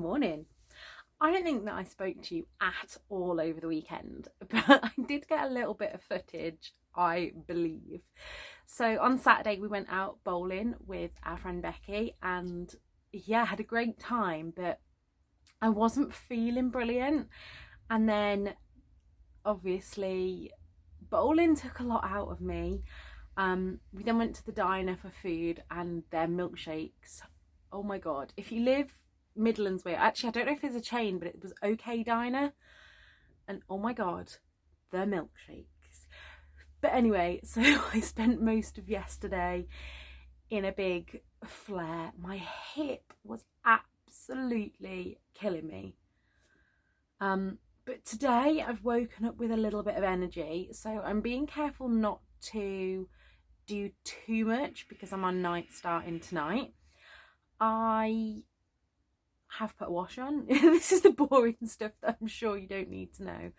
morning. I don't think that I spoke to you at all over the weekend, but I did get a little bit of footage, I believe. So on Saturday we went out bowling with our friend Becky and yeah, had a great time, but I wasn't feeling brilliant. And then obviously bowling took a lot out of me. We then went to the diner for food and their milkshakes. Oh my God, if you live Midlands way, actually I don't know if there's a chain, but it was OK Diner, and oh my God, their milkshakes. But anyway, so I spent most of yesterday in a big flare. My hip was absolutely killing me. But today I've woken up with a little bit of energy, so I'm being careful not to do too much because I'm on night starting tonight. I have put a wash on. This is the boring stuff that I'm sure you don't need to know.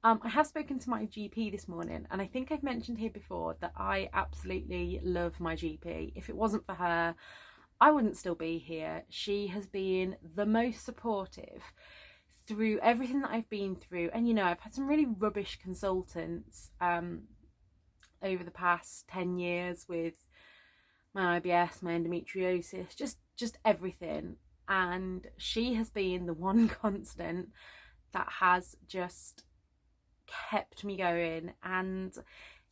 I have spoken to my GP this morning, and I think I've mentioned here before that I absolutely love my GP. If it wasn't for her, I wouldn't still be here. She has been the most supportive through everything that I've been through. And you know, I've had some really rubbish consultants over the past 10 years with my IBS, my endometriosis, just everything. And she has been the one constant that has just kept me going. And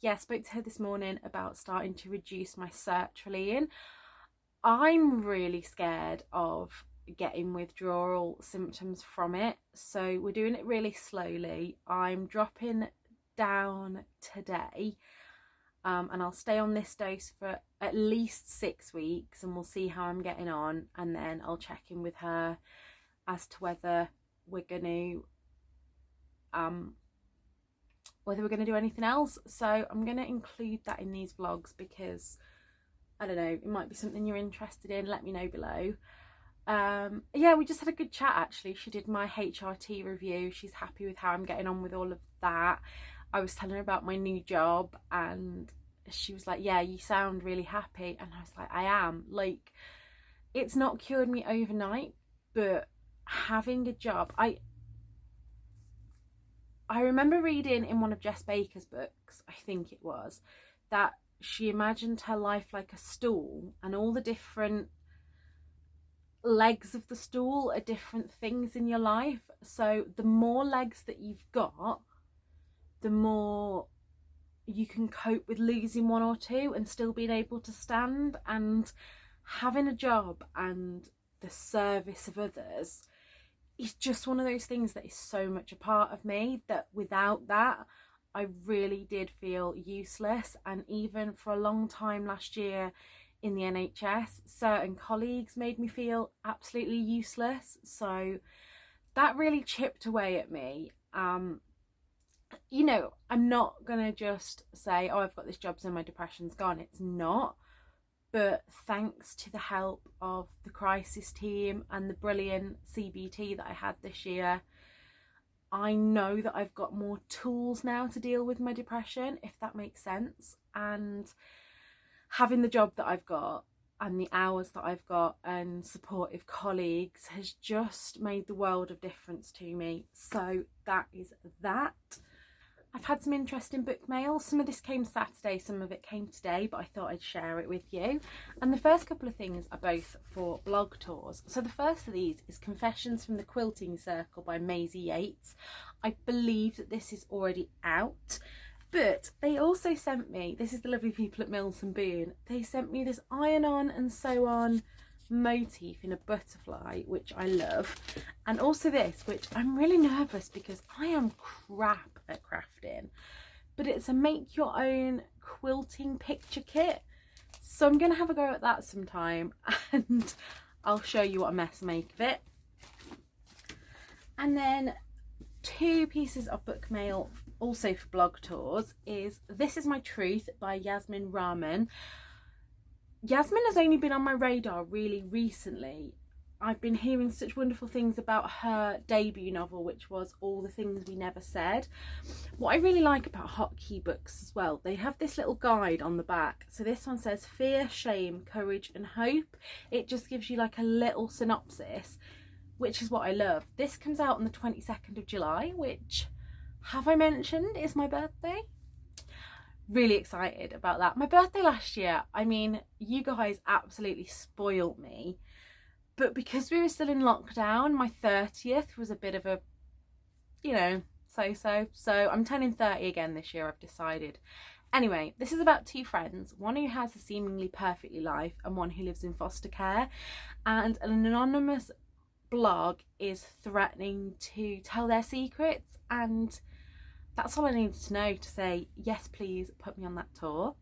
yeah, I spoke to her this morning about starting to reduce my sertraline. I'm really scared of getting withdrawal symptoms from it, so we're doing it really slowly. I'm dropping down today, and I'll stay on this dose for at least 6 weeks, and we'll see how I'm getting on, and then I'll check in with her as to whether we're going to do anything else. So I'm going to include that in these vlogs because I don't know, it might be something you're interested in. Let me know below. Yeah, we just had a good chat actually. She did my HRT review. She's happy with how I'm getting on with all of that. I was telling her about my new job and she was like, yeah, you sound really happy. And I was like, I am. Like, it's not cured me overnight, but having a job, I remember reading in one of Jess Baker's books, I think it was, that she imagined her life like a stool, and all the different legs of the stool are different things in your life. So the more legs that you've got, the more you can cope with losing one or two and still being able to stand. And having a job and the service of others is just one of those things that is so much a part of me that without that I really did feel useless. And even for a long time last year in the NHS, certain colleagues made me feel absolutely useless. So that really chipped away at me. You know, I'm not gonna just say, oh, I've got this job so my depression's gone. It's not. But thanks to the help of the crisis team and the brilliant CBT that I had this year, I know that I've got more tools now to deal with my depression, if that makes sense. And having the job that I've got and the hours that I've got and supportive colleagues has just made the world of difference to me. So that is that. I've had some interesting book mail. Some of this came Saturday, some of it came today, but I thought I'd share it with you. And the first couple of things are both for blog tours. So the first of these is Confessions from the Quilting Circle by Maisie Yates. I believe that this is already out, but they also sent me, this is the lovely people at Mills and Boon, they sent me this iron on and sew on motif in a butterfly, which I love, and also this, which I'm really nervous because I am crap at crafting, but it's a make your own quilting picture kit, so I'm gonna have a go at that sometime and I'll show you what a mess I make of it. And then 2 pieces of book mail also for blog tours is This Is My Truth by Yasmin Rahman. Yasmin has only been on my radar really recently. I've been hearing such wonderful things about her debut novel, which was All the Things We Never Said. What I really like about hotkey books as well, they have this little guide on the back. So this one says fear, shame, courage and hope. It just gives you like a little synopsis. which is what I love. This comes out on the 22nd of July, which, have I mentioned, is my birthday? Really excited about that. My birthday last year, I mean, you guys absolutely spoiled me. But because we were still in lockdown, my 30th was a bit of a, you know, so. So I'm turning 30 again this year, I've decided. Anyway, this is about two friends, one who has a seemingly perfectly life and one who lives in foster care. And an anonymous blog is threatening to tell their secrets, and that's all I needed to know to say, yes, please put me on that tour.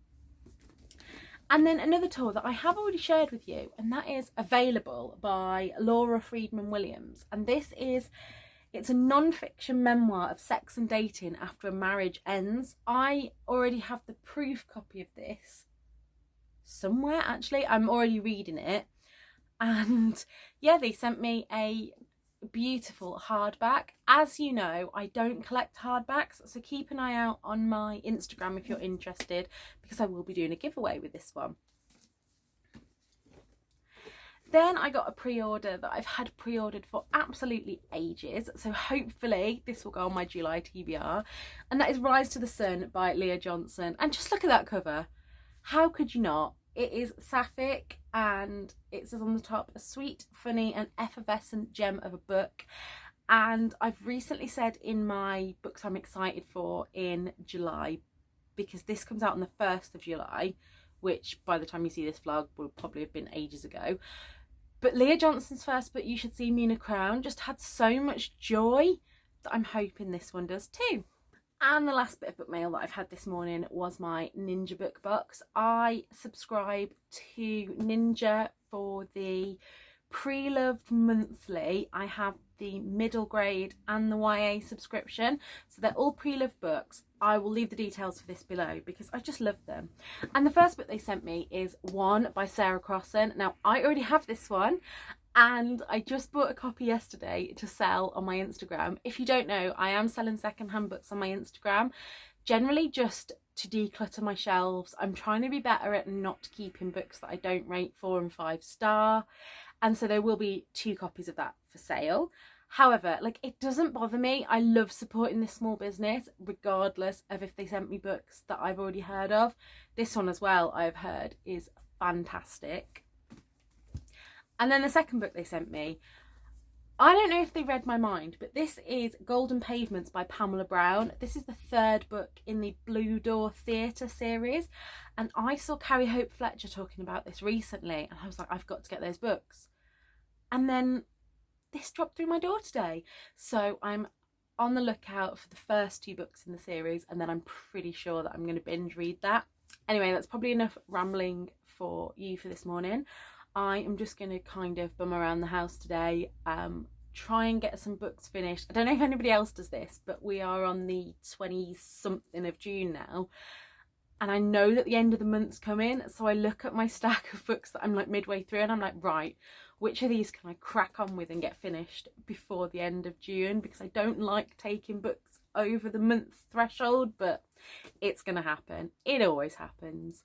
And then another tour that I have already shared with you, and that is Available by Laura Friedman Williams. And it's a non-fiction memoir of sex and dating after a marriage ends. I already have the proof copy of this somewhere, actually. I'm already reading it. And yeah, they sent me a beautiful hardback. As you know, I don't collect hardbacks, so keep an eye out on my Instagram if you're interested, because I will be doing a giveaway with this one. Then I got a pre-order that I've had pre-ordered for absolutely ages, so hopefully this will go on my July TBR, and that is Rise to the Sun by Leah Johnson. And just look at that cover. How could you not? It is sapphic, and it says on the top, a sweet, funny and effervescent gem of a book. And I've recently said in my books I'm excited for in July, because this comes out on the 1st of July, which by the time you see this vlog will probably have been ages ago. But Leah Johnson's first book, You Should See Me in a Crown, just had so much joy that I'm hoping this one does too. And the last bit of book mail that I've had this morning was my Ninja book box. I subscribe to Ninja for the pre-loved monthly. I have the middle grade and the YA subscription, so they're all pre-loved books. I will leave the details for this below because I just love them. And the first book they sent me is One by Sarah Crossan. Now, I already have this one, and I just bought a copy yesterday to sell on my Instagram. If you don't know, I am selling secondhand books on my Instagram, generally just to declutter my shelves. I'm trying to be better at not keeping books that I don't rate 4 and 5 star, and so there will be 2 copies of that for sale. However, like, it doesn't bother me. I love supporting this small business regardless of if they sent me books that I've already heard of. This one as well, I've heard, is fantastic. And then the second book they sent me, I don't know if they read my mind, but this is Golden Pavements by Pamela Brown. This is the 3rd book in the Blue Door Theatre series, and I saw Carrie Hope Fletcher talking about this recently, and I was like, I've got to get those books. And then this dropped through my door today, so I'm on the lookout for the first 2 books in the series, and then I'm pretty sure that I'm going to binge read that. Anyway, that's probably enough rambling for you for this morning. I am just going to kind of bum around the house today, try and get some books finished. I don't know if anybody else does this, but we are on the 20-something of June now, and I know that the end of the month's coming, so I look at my stack of books that I'm like midway through, and I'm like, right, which of these can I crack on with and get finished before the end of June, because I don't like taking books over the month threshold, but it's gonna happen. It always happens.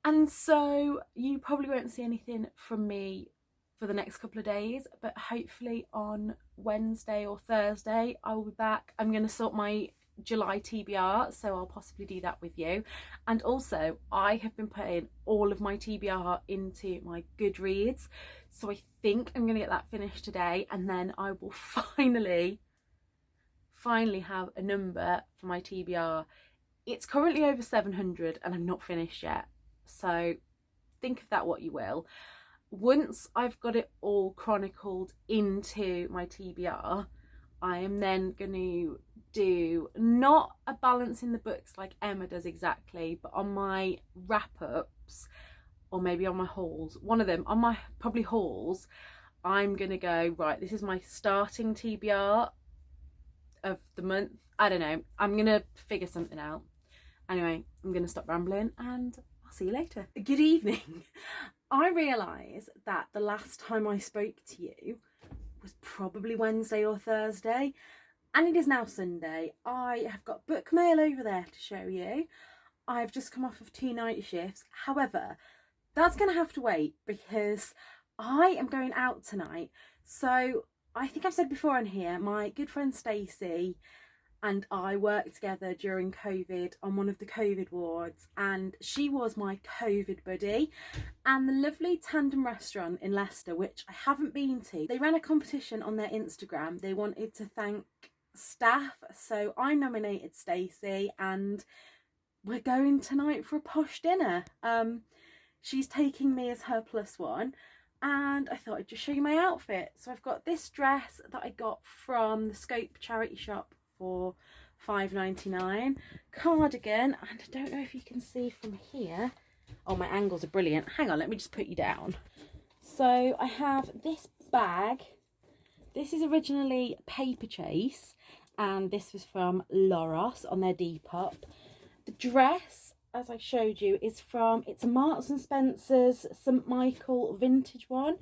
And so you probably won't see anything from me for the next couple of days, but hopefully on Wednesday or Thursday I will be back. I'm going to sort my July TBR, so I'll possibly do that with you. And also, I have been putting all of my TBR into my Goodreads, so I think I'm going to get that finished today, and then I will finally have a number for my TBR. It's currently over 700 and I'm not finished yet. So think of that what you will. Once I've got it all chronicled into my TBR, I am then going to do not a balance in the books like Emma does exactly, but on my wrap-ups, or maybe on my hauls, one of them, on my probably hauls, I'm going to go, right, this is my starting TBR of the month. I don't know. I'm going to figure something out. Anyway, I'm going to stop rambling and I'll see you later. Good evening. I realise that the last time I spoke to you was probably Wednesday or Thursday, and it is now Sunday. I have got Bookmail over there to show you. I've just come off of 2 night shifts. However, that's going to have to wait because I am going out tonight. So I think I've said before on here, my good friend Stacey and I worked together during COVID on one of the COVID wards, and she was my COVID buddy. And the lovely Tandem restaurant in Leicester, which I haven't been to, they ran a competition on their Instagram. They wanted to thank staff, so I nominated Stacey, and we're going tonight for a posh dinner. She's taking me as her plus one, and I thought I'd just show you my outfit. So I've got this dress that I got from the Scope charity shop for £5.99, cardigan, and I don't know if you can see from here. Oh, my angles are brilliant. Hang on, let me just put you down. So I have this bag. This is originally Paper Chase, and this was from Loros on their Depop. The dress, as I showed you, is from, it's a Marks and Spencer's St Michael vintage one.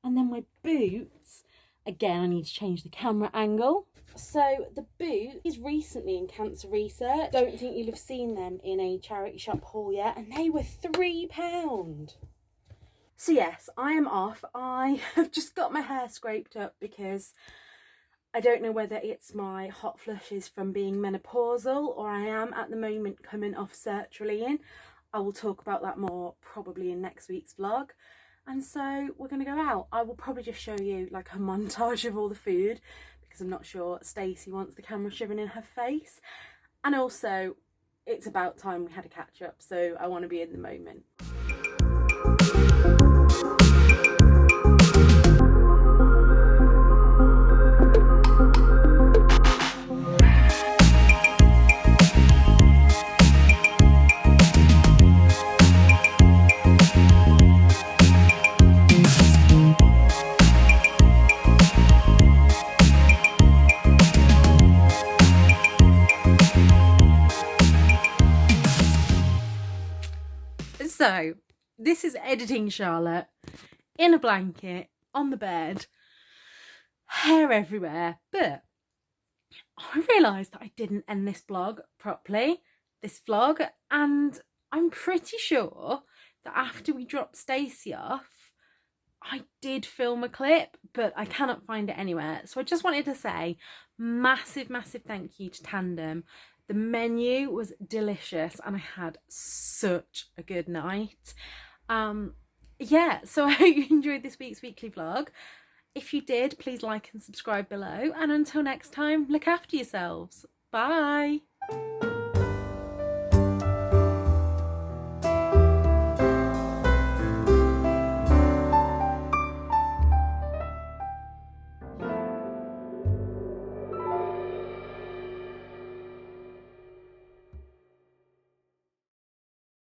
And then my boots, again, I need to change the camera angle. So the boot is recently in Cancer Research. Don't think you'll have seen them in a charity shop haul yet, and they were £3. So yes, I am off. I have just got my hair scraped up because I don't know whether it's my hot flushes from being menopausal, or I am at the moment coming off sertraline. I will talk about that more probably in next week's vlog. And so we're going to go out. I will probably just show you like a montage of all the food, because I'm not sure Stacey wants the camera shoving in her face. And also, it's about time we had a catch up, so I want to be in the moment. So, this is editing Charlotte in a blanket on the bed, hair everywhere, but I realised that I didn't end this vlog properly, and I'm pretty sure that after we dropped Stacey off, I did film a clip, but I cannot find it anywhere. So I just wanted to say massive thank you to Tandem. The menu was delicious and I had such a good night. Yeah, so I hope you enjoyed this week's weekly vlog. If you did, please like and subscribe below. And until next time, look after yourselves. Bye.